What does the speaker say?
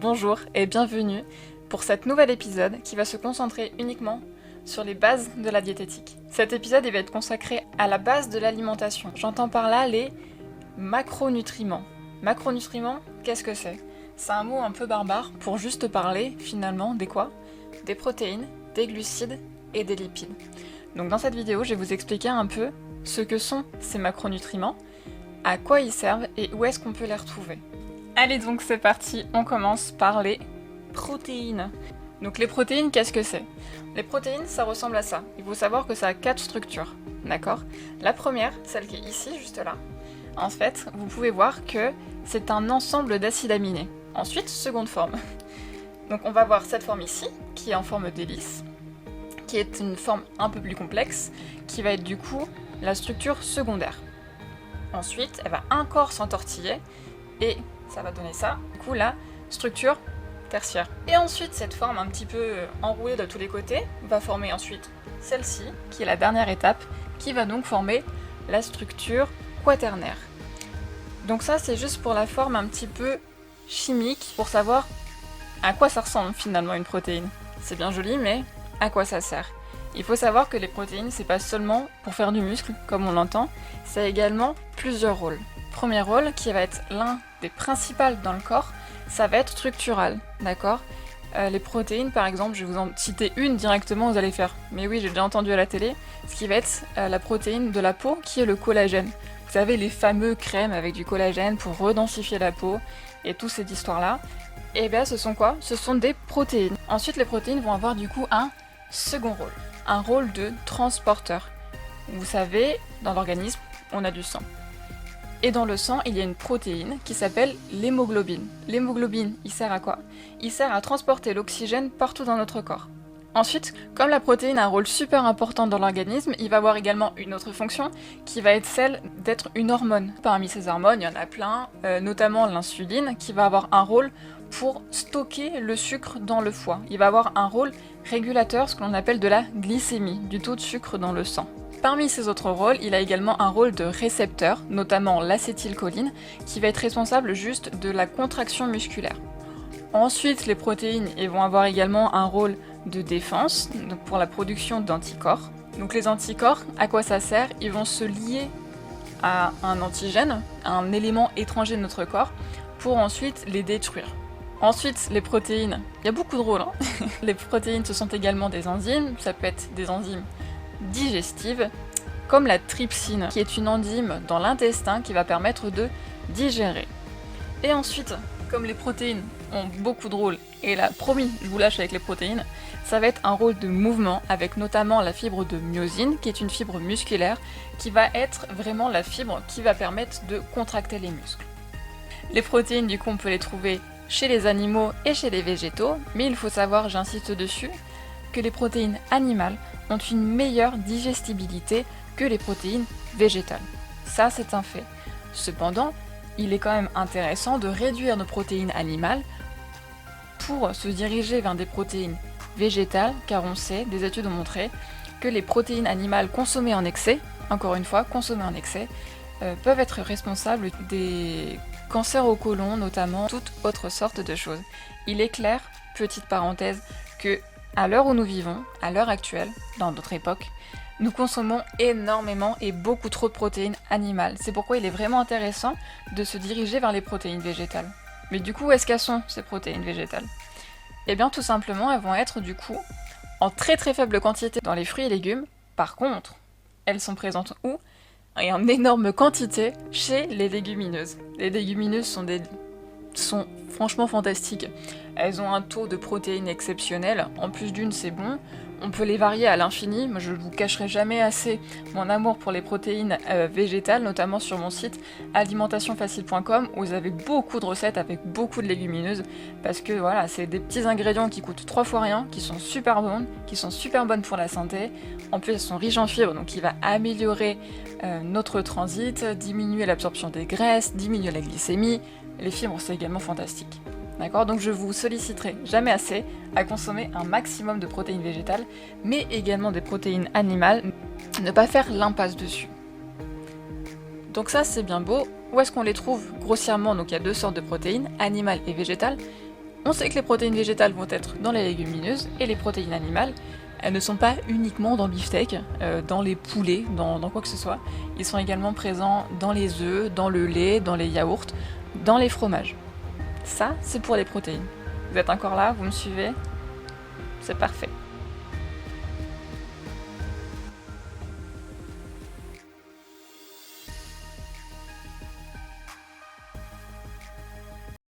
Bonjour et bienvenue pour cet nouvel épisode qui va se concentrer uniquement sur les bases de la diététique. Cet épisode va être consacré à la base de l'alimentation. J'entends par là les macronutriments. Macronutriments, qu'est-ce que c'est? C'est un mot un peu barbare pour juste parler finalement des quoi? Des protéines, des glucides et des lipides. Donc dans cette vidéo, je vais vous expliquer un peu ce que sont ces macronutriments, à quoi ils servent et où est-ce qu'on peut les retrouver. Allez donc c'est parti, on commence par les protéines. Donc les protéines, qu'est-ce que c'est? Les protéines, ça ressemble à ça. Il faut savoir que ça a 4 structures, d'accord? La première, celle qui est ici, juste là, en fait, vous pouvez voir que c'est un ensemble d'acides aminés. Ensuite, seconde forme. Donc on va voir cette forme ici, qui est en forme d'hélice, qui est une forme un peu plus complexe, qui va être du coup la structure secondaire. Ensuite, elle va encore s'entortiller, et ça va donner ça, du coup la structure tertiaire. Et ensuite, cette forme un petit peu enroulée de tous les côtés va former ensuite celle-ci, qui est la dernière étape, qui va donc former la structure quaternaire. Donc ça, c'est juste pour la forme un petit peu chimique, pour savoir à quoi ça ressemble finalement une protéine. C'est bien joli, mais à quoi ça sert? Il faut savoir que les protéines, c'est pas seulement pour faire du muscle, comme on l'entend, ça a également plusieurs rôles. Premier rôle, qui va être l'un des principaux dans le corps, ça va être structural, d'accord? Les protéines, par exemple, je vais vous en citer une directement, vous allez faire « mais oui, j'ai déjà entendu à la télé », ce qui va être la protéine de la peau, qui est le collagène. Vous savez, les fameux crèmes avec du collagène pour redensifier la peau, et toutes ces histoires-là. Et bien, ce sont quoi? Ce sont des protéines. Ensuite, les protéines vont avoir du coup un second rôle, un rôle de transporteur. Vous savez, dans l'organisme, on a du sang. Et dans le sang, il y a une protéine qui s'appelle l'hémoglobine. L'hémoglobine, il sert à quoi? Il sert à transporter l'oxygène partout dans notre corps. Ensuite, comme la protéine a un rôle super important dans l'organisme, il va avoir également une autre fonction qui va être celle d'être une hormone. Parmi ces hormones, il y en a plein, notamment l'insuline, qui va avoir un rôle pour stocker le sucre dans le foie. Il va avoir un rôle régulateur, ce que l'on appelle de la glycémie, du taux de sucre dans le sang. Parmi ses autres rôles, il a également un rôle de récepteur, notamment l'acétylcholine, qui va être responsable juste de la contraction musculaire. Ensuite, les protéines vont avoir également un rôle de défense, donc pour la production d'anticorps. Donc les anticorps, à quoi ça sert? Ils vont se lier à un antigène, un élément étranger de notre corps, pour ensuite les détruire. Ensuite, les protéines, il y a beaucoup de rôles. Les protéines, ce sont également des enzymes, ça peut être des enzymes digestives, comme la trypsine, qui est une enzyme dans l'intestin qui va permettre de digérer. Et ensuite, comme les protéines ont beaucoup de rôles, et là, promis, je vous lâche avec les protéines, ça va être un rôle de mouvement, avec notamment la fibre de myosine, qui est une fibre musculaire, qui va être vraiment la fibre qui va permettre de contracter les muscles. Les protéines, du coup, on peut les trouver chez les animaux et chez les végétaux, mais il faut savoir, j'insiste dessus, que les protéines animales ont une meilleure digestibilité que les protéines végétales. Ça, c'est un fait. Cependant, il est quand même intéressant de réduire nos protéines animales pour se diriger vers des protéines végétales, car on sait, des études ont montré, que les protéines animales consommées en excès, encore une fois, consommées en excès, peuvent être responsables des cancers au côlon, notamment, toute autre sorte de choses. Il est clair, petite parenthèse, que à l'heure où nous vivons, à l'heure actuelle, dans notre époque, nous consommons énormément et beaucoup trop de protéines animales. C'est pourquoi il est vraiment intéressant de se diriger vers les protéines végétales. Mais du coup, où est-ce qu'elles sont, ces protéines végétales? Eh bien, tout simplement, elles vont être du coup en très très faible quantité dans les fruits et légumes. Par contre, elles sont présentes où? Et en énorme quantité chez les légumineuses. Les légumineuses sont franchement fantastiques. Elles ont un taux de protéines exceptionnel. En plus d'une, c'est bon. On peut les varier à l'infini. Moi, je ne vous cacherai jamais assez mon amour pour les protéines végétales, notamment sur mon site alimentationfacile.com, où vous avez beaucoup de recettes avec beaucoup de légumineuses, parce que voilà, c'est des petits ingrédients qui coûtent 3 fois rien, qui sont super bons, qui sont super bonnes pour la santé. En plus, elles sont riches en fibres, donc qui va améliorer notre transit, diminuer l'absorption des graisses, diminuer la glycémie. Les fibres, c'est également fantastique. D'accord? Donc je vous solliciterai jamais assez à consommer un maximum de protéines végétales, mais également des protéines animales, ne pas faire l'impasse dessus. Donc ça c'est bien beau. Où est-ce qu'on les trouve grossièrement? Donc il y a deux sortes de protéines, animales et végétales. On sait que les protéines végétales vont être dans les légumineuses, et les protéines animales, elles ne sont pas uniquement dans le beefsteak, dans les poulets, dans quoi que ce soit. Ils sont également présents dans les œufs, dans le lait, dans les yaourts, dans les fromages. Ça, c'est pour les protéines. Vous êtes encore là, vous me suivez? C'est parfait.